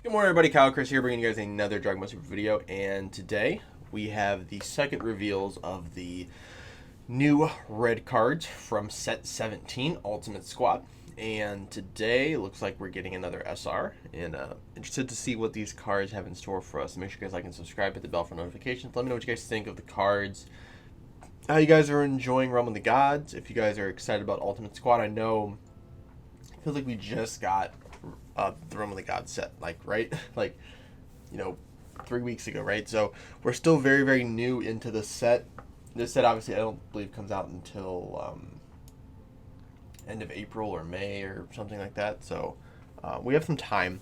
Good morning, everybody. Kyle Chris here, bringing you guys another Dragon Ball Super video, and today we have the second reveals of the new red cards from set 17 Ultimate Squad. And today it looks like we're getting another SR, and interested to see what these cards have in store for us. Make sure you guys like and subscribe, hit the bell for notifications. Let me know what you guys think of the cards, how you guys are enjoying Realm of the Gods, if you guys are excited about Ultimate Squad. I know it feels like we just got the Realm of the Gods set, right? 3 weeks ago, right? So we're still very, very new into the set. This set, obviously, I don't believe comes out until end of April or May or something like that. So we have some time.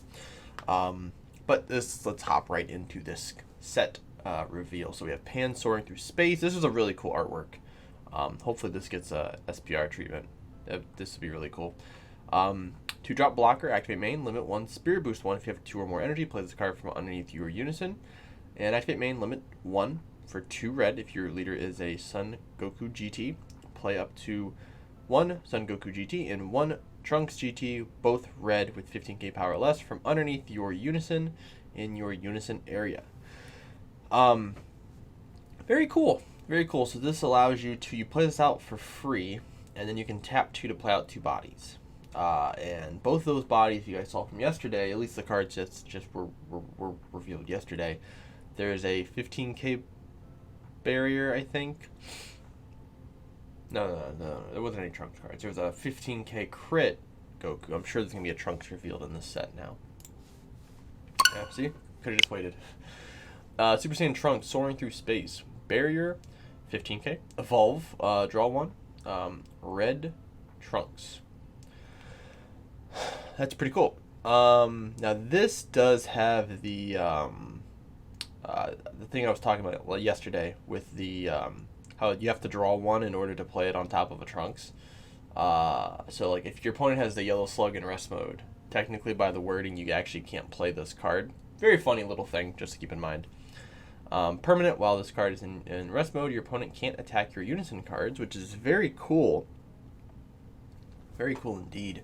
But let's hop right into this set reveal. So we have Pan soaring through space. This is a really cool artwork. Hopefully this gets a SPR treatment. This would be really cool. 2-drop blocker, activate main, limit 1, spirit boost 1. If you have 2 or more energy, play this card from underneath your unison. And activate main, limit 1 for 2 red. If your leader is a Son Goku GT, play up to 1 Son Goku GT and 1 Trunks GT, both red with 15k power or less, from underneath your unison in your unison area. Very cool. Very cool. So this allows you play this out for free, and then you can tap 2 to play out 2 bodies. And both those bodies you guys saw from yesterday, at least the cards just were revealed yesterday. There's a 15k barrier, I think. No, there wasn't any Trunks cards. There was a 15k crit Goku. I'm sure there's going to be a Trunks revealed in this set now. Yeah, see? Could have just waited. Super Saiyan Trunks, soaring through space. Barrier, 15k. Evolve, draw 1. Red Trunks. That's pretty cool. Now this does have the thing I was talking about yesterday with the how you have to draw 1 in order to play it on top of a Trunks. So like if your opponent has the yellow slug in rest mode, technically by the wording you actually can't play this card. Very funny little thing, just to keep in mind. Permanent, while this card is in rest mode, your opponent can't attack your unison cards, which is very cool. Very cool indeed.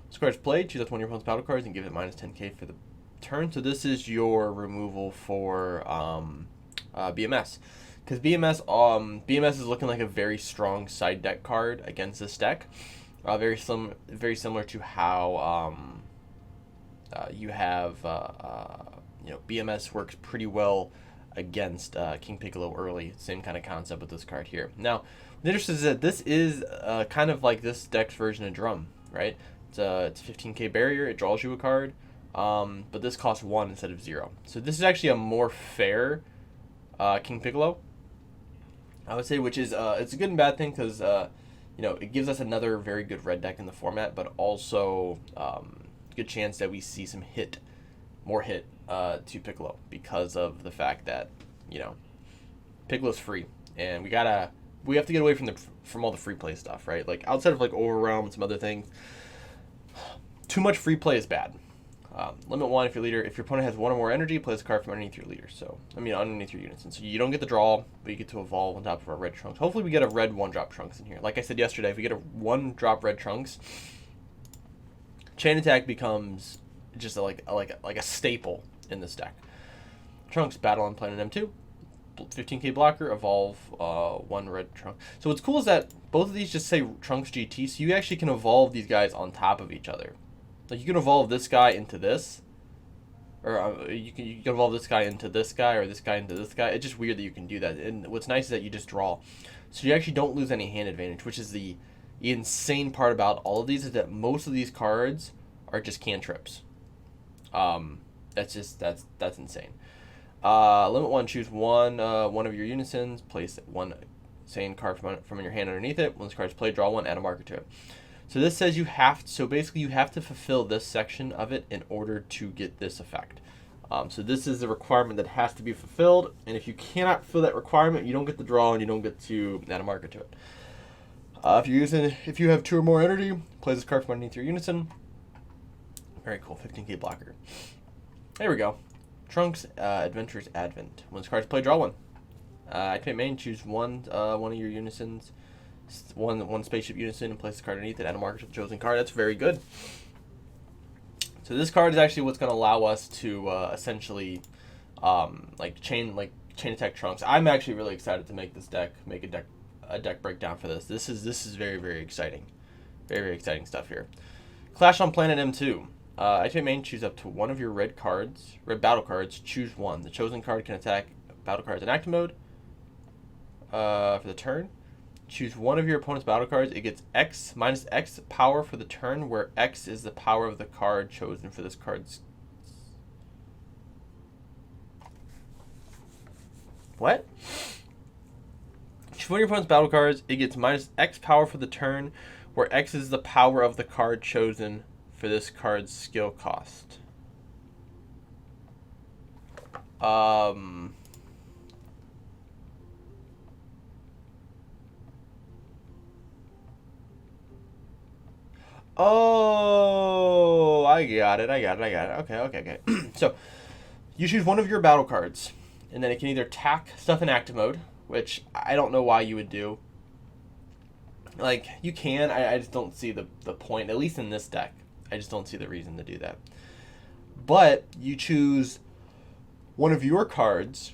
This card's played, choose up one of your opponent's battle cards and give it minus 10k for the turn. So this is your removal for BMS. Because BMS is looking like a very strong side deck card against this deck. Very similar to how you have BMS works pretty well against King Piccolo early. Same kind of concept with this card here. Now, the interesting is that this is kind of like this deck's version of Drum, right? It's a 15k barrier. It draws you a card, but this costs 1 instead of 0. So this is actually a more fair King Piccolo, I would say, which is it's a good and bad thing because it gives us another very good red deck in the format, but also good chance that we see some more hit to Piccolo because of the fact that Piccolo's free, and we have to get away from all the free play stuff, right? Like outside of like Overwhelm and some other things. Too much free play is bad. Limit 1 if your opponent has 1 or more energy, play this card from underneath your leader. Underneath your units. And so you don't get the draw, but you get to evolve on top of our red Trunks. Hopefully we get a red 1-drop Trunks in here. Like I said yesterday, if we get a 1-drop red Trunks, chain attack becomes just like a staple in this deck. Trunks, battle on planet M2. 15k blocker, evolve 1 red Trunk. So what's cool is that both of these just say Trunks GT, so you actually can evolve these guys on top of each other. Like you can evolve this guy into this, or you can evolve this guy into this guy, or this guy into this guy. It's just weird that you can do that. And what's nice is that you just draw, so you actually don't lose any hand advantage, which is the insane part about all of these, is that most of these cards are just cantrips. That's insane. Limit 1, choose one of your unisons, place 1 Saiyan card from your hand underneath it. When this card is played, draw 1, add a marker to it. So this says you have to fulfill this section of it in order to get this effect. So this is the requirement that has to be fulfilled, and if you cannot fulfill that requirement, you don't get the draw and you don't get to add a marker to it. If you have 2 or more energy, play this card from underneath your unison. Very cool, 15k blocker. There we go. Trunks Adventures Advent. When this card is played, draw 1. Activate main, choose one of your unisons, one spaceship unison, and place the card underneath it. Add a marker to the chosen card. That's very good. It's So this card is actually what's going to allow us to essentially chain attack Trunks. I'm actually really excited to make a deck breakdown for this. This is very, very exciting. Very, very exciting stuff here. Clash on Planet M2. Activate main, choose up to one of your red battle cards, choose one. The chosen card can attack battle cards in active mode for the turn. Choose one of your opponent's battle cards. It gets X minus X power for the turn, where X is the power of the card chosen for this card's... What? Choose one of your opponent's battle cards. It gets minus X power for the turn, where X is the power of the card chosen for this card's skill cost. Oh, I got it. Okay. So, you choose one of your battle cards, and then it can either attack stuff in active mode, which I don't know why you would do. Like, you can, I just don't see the point, at least in this deck. I just don't see the reason to do that. But you choose one of your cards,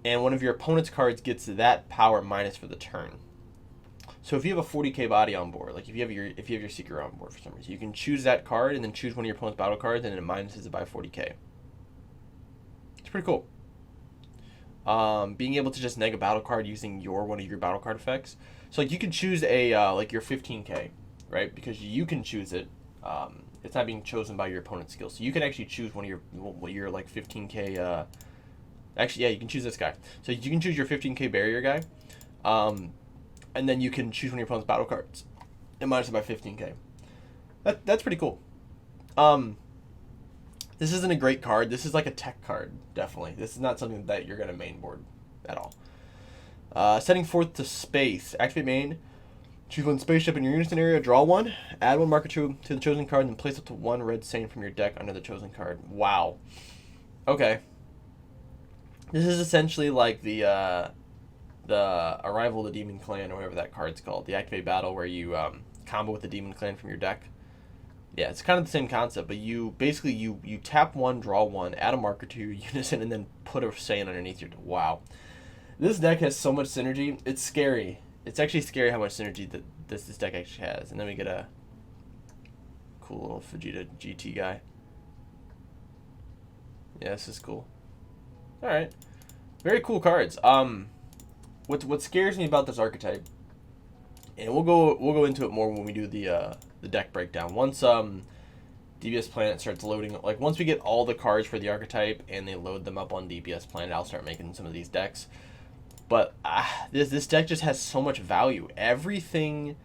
and one of your opponent's cards gets that power minus for the turn. So if you have a 40k body on board, like if you have your Seeker on board for some reason, you can choose that card and then choose one of your opponent's battle cards, and it minuses it by 40k. It's pretty cool. Being able to just neg a battle card using one of your battle card effects. So like you can choose a like your 15k, right? Because you can choose it. It's not being chosen by your opponent's skill. So you can actually choose one of your like 15k. Actually, yeah, you can choose this guy. So you can choose your 15k barrier guy. And then you can choose one of your opponent's battle cards and minus it by 15k. That's pretty cool. This isn't a great card. This is like a tech card, definitely. This is not something that you're going to main board at all. Setting forth to space. Activate main. Choose one spaceship in your unison area. Draw one. Add one marker to the chosen card, and place up to one red Saiyan from your deck under the chosen card. Wow. Okay. This is essentially like the Arrival of the Demon Clan, or whatever that card's called. The activate battle where you combo with the Demon Clan from your deck. Yeah, it's kind of the same concept, but you basically you tap one, draw one, add a marker to your unison, and then put a Saiyan underneath your... Wow. This deck has so much synergy. It's scary. It's actually scary how much synergy that this deck actually has. And then we get a cool little Vegeta GT guy. Yeah, this is cool. Alright. Very cool cards. What scares me about this archetype, and we'll go into it more when we do the deck breakdown. Once DBS Planet starts loading, like once we get all the cards for the archetype and they load them up on DBS Planet, I'll start making some of these decks. But this deck just has so much value. Everything,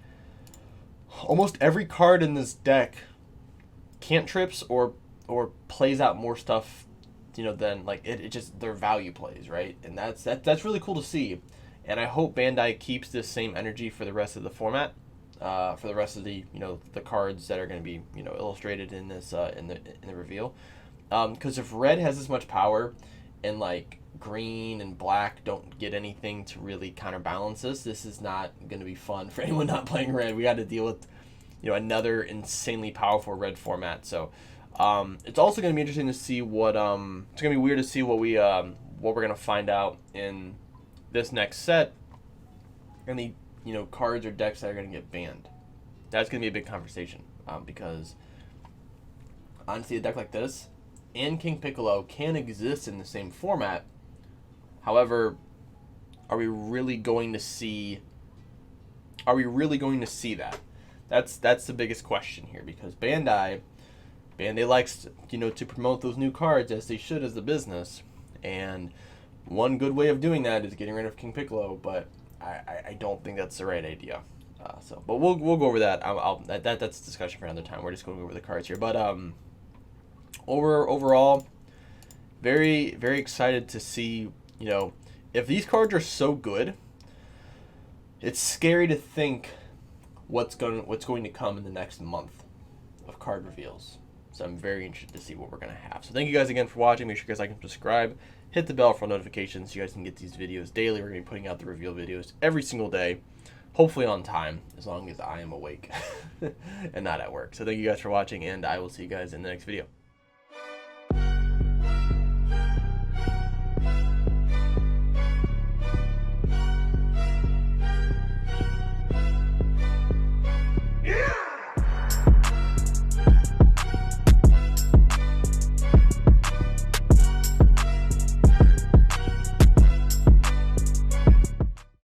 almost every card in this deck cantrips or plays out more stuff, than like it just their value plays, right? And that's really cool to see. And I hope Bandai keeps this same energy for the rest of the format, for the rest of the the cards that are going to be illustrated in this in the reveal. Because if red has this much power, and like green and black don't get anything to really counterbalance this is not going to be fun for anyone not playing red. We got to deal with another insanely powerful red format. So it's also going to be interesting to see what it's going to be weird to see what we're going to find out in this next set, and the cards or decks that are going to get banned. That's going to be a big conversation, because honestly, a deck like this and King Piccolo can exist in the same format. However, are we really going to see that? That's the biggest question here, because Bandai likes to promote those new cards as they should as the business, and one good way of doing that is getting rid of King Piccolo, but I don't think that's the right idea. But we'll go over that. That's a discussion for another time. We're just going over the cards here. But overall, very, very excited to see. If these cards are so good, it's scary to think what's going to come in the next month of card reveals. So I'm very interested to see what we're going to have. So thank you guys again for watching. Make sure you guys like and subscribe. Hit the bell for notifications so you guys can get these videos daily. We're going to be putting out the reveal videos every single day, hopefully on time, as long as I am awake and not at work. So thank you guys for watching, and I will see you guys in the next video.